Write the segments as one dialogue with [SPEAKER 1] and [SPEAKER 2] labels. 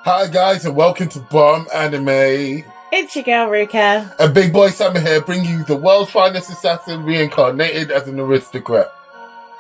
[SPEAKER 1] Hi guys and welcome to Bomb Anime.
[SPEAKER 2] It's your girl Ruka.
[SPEAKER 1] And Big Boy Summer here, bringing you the world's finest assassin reincarnated as an aristocrat.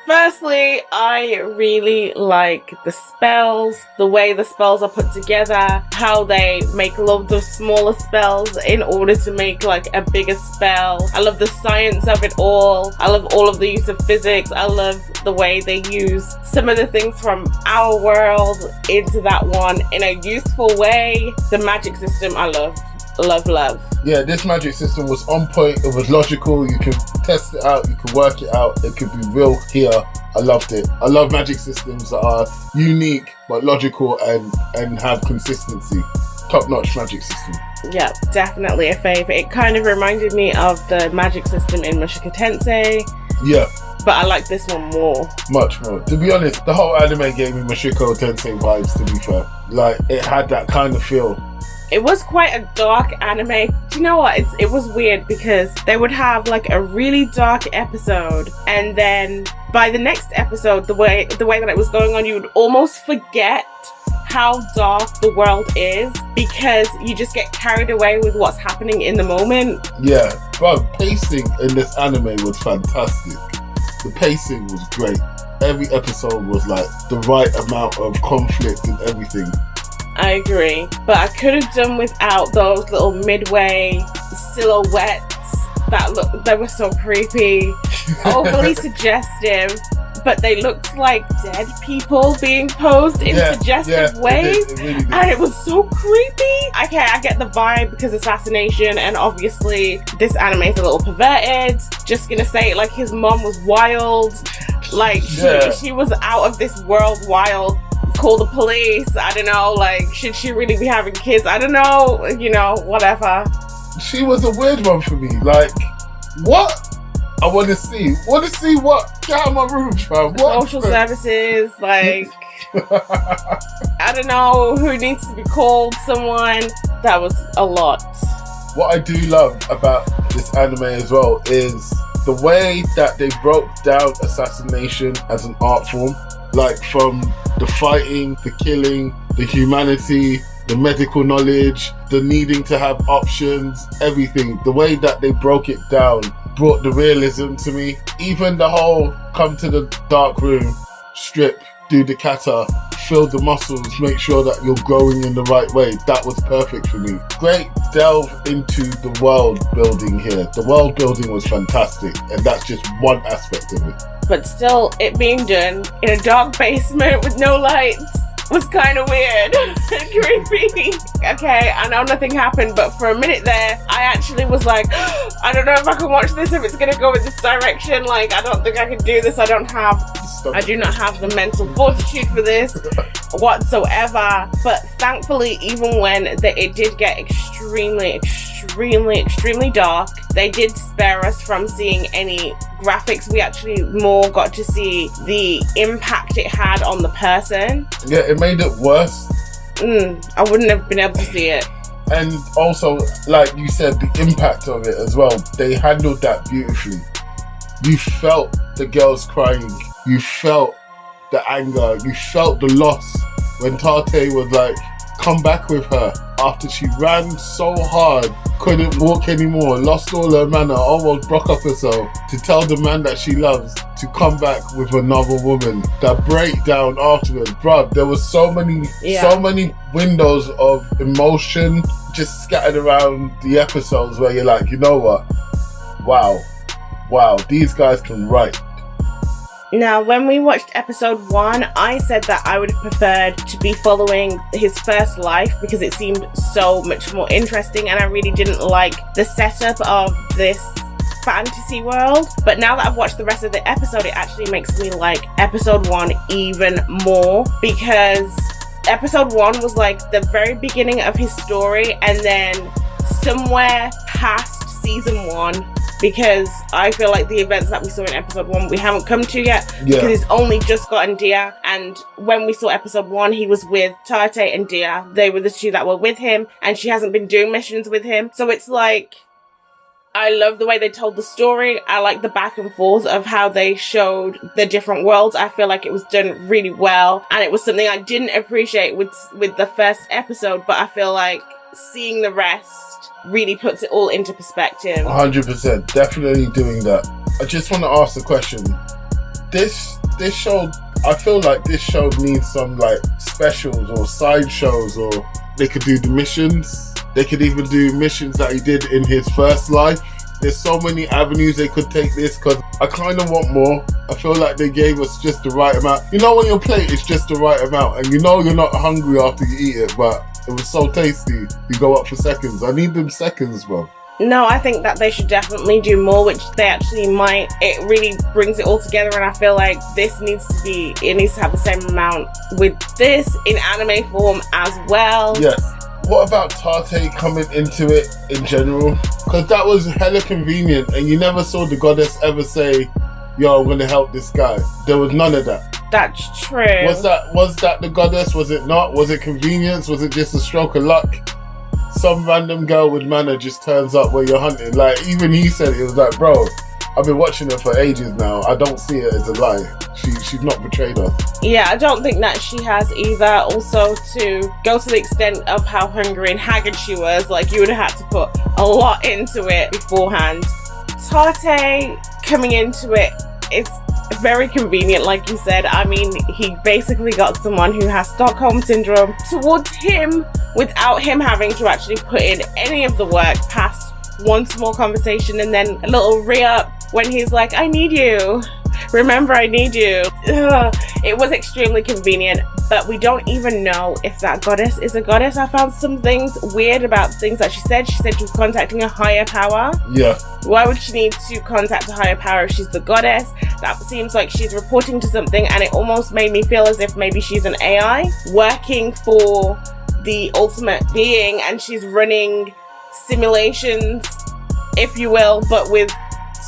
[SPEAKER 2] Firstly, I really like the spells, the way the spells are put together, how they make loads of smaller spells in order to make like a bigger spell. I love the science of it all. I love all of the use of physics. I love the way they use some of the things from our world into that one in a useful way. The magic system I love. Love.
[SPEAKER 1] Yeah, this magic system was on point. It was logical. You can test it out. You can work it out. It could be real here. I loved it. I love magic systems that are unique but logical and have consistency. Top-notch magic system.
[SPEAKER 2] Yeah, definitely a favourite. It kind of reminded me of the magic system in Mushoku Tensei.
[SPEAKER 1] Yeah.
[SPEAKER 2] But I like this one more.
[SPEAKER 1] Much more. To be honest, the whole anime gave me Mushoku Tensei vibes, to be fair. Like, it had that kind of feel.
[SPEAKER 2] It was quite a dark anime. Do you know what? It was weird because they would have like a really dark episode, and then by the next episode, the way that it was going on, you would almost forget how dark the world is because you just get carried away with what's happening in the moment.
[SPEAKER 1] Yeah, bro, pacing in this anime was fantastic. The pacing was great. Every episode was like the right amount of conflict and everything.
[SPEAKER 2] I agree, but I could have done without those little midway silhouettes they were so creepy, overly suggestive, but they looked like dead people being posed in suggestive ways,
[SPEAKER 1] it really did.
[SPEAKER 2] And it was so creepy. Okay, I get the vibe because assassination, and obviously this anime is a little perverted. Just gonna say, like, his mom was wild, like she was out of this world wild. Call the police. I don't know, like, should she really be having kids? I don't know, you know, whatever.
[SPEAKER 1] She was a weird one for me. Like, what? I want to see what? Get out of my room, fam. What?
[SPEAKER 2] Social services, like, I don't know who needs to be called, someone. That was a lot.
[SPEAKER 1] What I do love about this anime as well is the way that they broke down assassination as an art form. Like, from the fighting, the killing, the humanity, the medical knowledge, the needing to have options, everything. The way that they broke it down brought the realism to me. Even the whole come to the dark room, strip, do the kata, feel the muscles, make sure that you're growing in the right way. That was perfect for me. Great delve into the world building here. The world building was fantastic, and that's just one aspect of it.
[SPEAKER 2] But still, it being done in a dark basement with no lights was kind of weird and creepy. Okay, I know nothing happened, but for a minute there, I actually was like, I don't know if I can watch this, if it's gonna go in this direction. Like, I don't think I can do this. I do not have the mental fortitude for this whatsoever. But thankfully, even when it did get extremely dark, they did spare us from seeing any graphics. We actually more got to see the impact it had on the person.
[SPEAKER 1] Yeah, it made it worse.
[SPEAKER 2] I wouldn't have been able to see it.
[SPEAKER 1] And also, like you said, the impact of it as well. They handled that beautifully. You felt the girls crying. You felt the anger. You felt the loss when Tarte was like, come back with her after she ran so hard, couldn't walk anymore, lost all her manner, almost broke up herself, to tell the man that she loves to come back with another woman. That breakdown afterwards, bruv, there was so many windows of emotion just scattered around the episodes where you're like, you know what? Wow, these guys can write.
[SPEAKER 2] Now, when we watched episode 1, I said that I would have preferred to be following his first life because it seemed so much more interesting, and I really didn't like the setup of this fantasy world. But now that I've watched the rest of the episode, it actually makes me like episode 1 even more, because episode 1 was like the very beginning of his story, and then somewhere past season 1, because I feel like the events that we saw in episode 1 we haven't come to yet, because he's only just gotten Dia, and when we saw episode 1 he was with Tarte and Dia. They were the two that were with him, and she hasn't been doing missions with him, so it's like I love the way they told the story. I like the back and forth of how they showed the different worlds. I feel like it was done really well. And it was something I didn't appreciate with the first episode, but I feel like seeing the rest really puts it all into perspective.
[SPEAKER 1] 100%. Definitely doing that. I just want to ask the question. This show, I feel like this show needs some like specials or side shows, or they could do the missions. They could even do missions that he did in his first life. There's so many avenues they could take this, because I kind of want more. I feel like they gave us just the right amount. You know when your plate is just the right amount and you know you're not hungry after you eat it, but it was so tasty, you go up for seconds. I need them seconds, bro.
[SPEAKER 2] No, I think that they should definitely do more, which they actually might. It really brings it all together, and I feel like this needs to have the same amount with this in anime form as well.
[SPEAKER 1] Yes. What about Tarte coming into it in general? Because that was hella convenient, and you never saw the goddess ever say, yo, I'm gonna help this guy. There was none of that.
[SPEAKER 2] That's true.
[SPEAKER 1] Was that the goddess? Was it not? Was it convenience? Was it just a stroke of luck? Some random girl with mana just turns up where you're hunting. Like, even he said it was like, bro, I've been watching her for ages now. I don't see it as a lie. She's not betrayed us.
[SPEAKER 2] Yeah, I don't think that she has either. Also, to go to the extent of how hungry and haggard she was, like, you would have had to put a lot into it beforehand. Tarte coming into it, it's very convenient, like you said. I mean, he basically got someone who has Stockholm Syndrome towards him without him having to actually put in any of the work past one small conversation and then a little re-up when he's like, I need you. Remember, I need you. Ugh. It was extremely convenient, but we don't even know if that goddess is a goddess. I found some things weird about things that she said. She said she was contacting a higher power.
[SPEAKER 1] Yeah.
[SPEAKER 2] Why would she need to contact a higher power if she's the goddess? That seems like she's reporting to something, and it almost made me feel as if maybe she's an AI working for the ultimate being, and she's running simulations, if you will, but with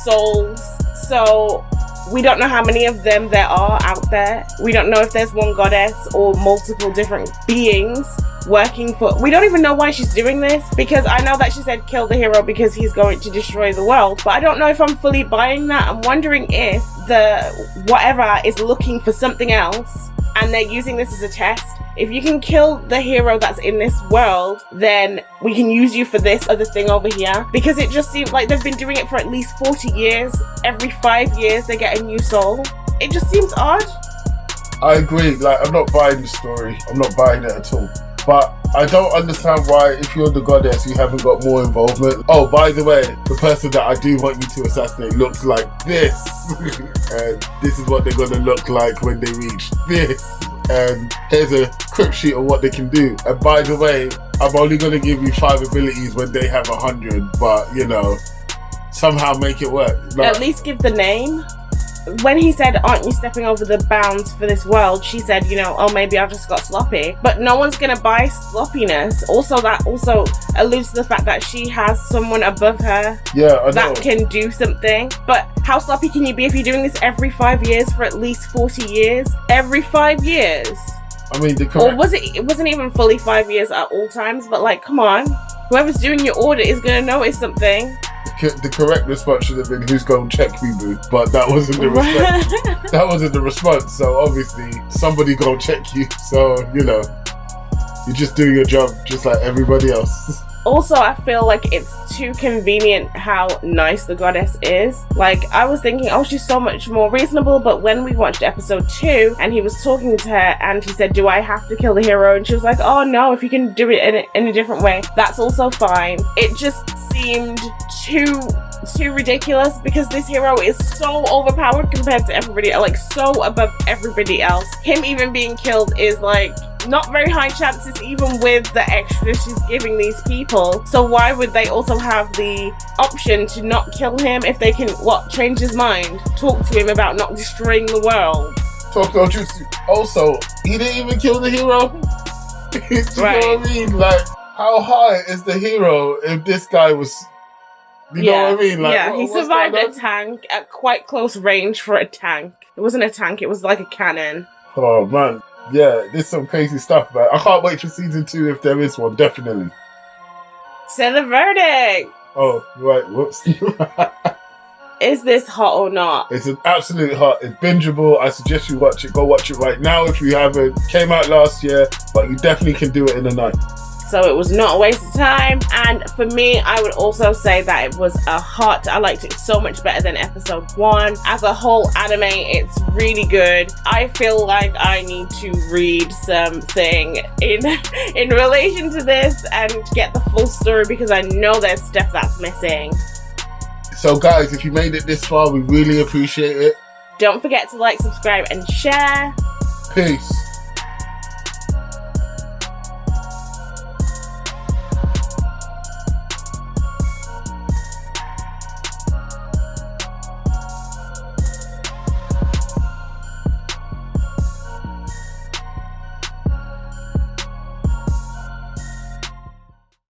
[SPEAKER 2] souls. So we don't know how many of them there are out there. We don't know if there's one goddess or multiple different beings working for... We don't even know why she's doing this, because I know that she said kill the hero because he's going to destroy the world, but I don't know if I'm fully buying that. I'm wondering if the whatever is looking for something else and they're using this as a test. If you can kill the hero that's in this world, then we can use you for this other thing over here. Because it just seems like they've been doing it for at least 40 years. Every 5 years they get a new soul. It just seems odd.
[SPEAKER 1] I agree. Like, I'm not buying the story. I'm not buying it at all. But I don't understand why, if you're the goddess, you haven't got more involvement. Oh, by the way, the person that I do want you to assassinate looks like this. And this is what they're going to look like when they reach this. And here's a crypt sheet of what they can do. And by the way, I'm only going to give you 5 abilities when they have 100. But, you know, somehow make it work. Like,
[SPEAKER 2] at least give the name. When he said, aren't you stepping over the bounds for this world? She said, you know, oh, maybe I just got sloppy. But no one's going to buy sloppiness. Also, that also alludes to the fact that she has someone above her that can do something. But how sloppy can you be if you're doing this every 5 years for at least 40 years? Every 5 years.
[SPEAKER 1] I mean,
[SPEAKER 2] or was it wasn't even fully 5 years at all times, but like, come on. Whoever's doing your order is going to notice something.
[SPEAKER 1] The correct response should have been, who's going to check me, boo? But that wasn't the response. That wasn't the response. So obviously, somebody going to check you. So, you know, you're just doing your job just like everybody else.
[SPEAKER 2] Also, I feel like it's too convenient how nice the goddess is. Like, I was thinking, oh, she's so much more reasonable. But when we watched episode 2 and he was talking to her and he said, do I have to kill the hero? And she was like, oh, no, if you can do it in a different way, that's also fine. It just seemed too ridiculous because this hero is so overpowered compared to everybody else, like so above everybody else. Him even being killed is like not very high chances, even with the extra she's giving these people. So why would they also have the option to not kill him if they can change his mind, talk to him about not destroying the world?
[SPEAKER 1] Also, he didn't even kill the hero. Do you know what I mean? Like, how high is the hero if this guy was... You know what I mean? Like,
[SPEAKER 2] he survived a tank at quite close range for a tank. It wasn't a tank, it was like a cannon.
[SPEAKER 1] Oh, man. Yeah, there's some crazy stuff, man. I can't wait for season 2 if there is one, definitely.
[SPEAKER 2] Say the verdict!
[SPEAKER 1] Oh, right, whoops.
[SPEAKER 2] Is this hot or not?
[SPEAKER 1] It's an absolute hot. It's bingeable. I suggest you watch it. Go watch it right now if you haven't. Came out last year, but you definitely can do it in a night.
[SPEAKER 2] So it was not a waste of time. And for me, I would also say that it was a hot. I liked it so much better than episode 1. As a whole anime, it's really good. I feel like I need to read something in relation to this and get the full story, because I know there's stuff that's missing.
[SPEAKER 1] So guys, if you made it this far, we really appreciate it.
[SPEAKER 2] Don't forget to like, subscribe, and share.
[SPEAKER 1] Peace.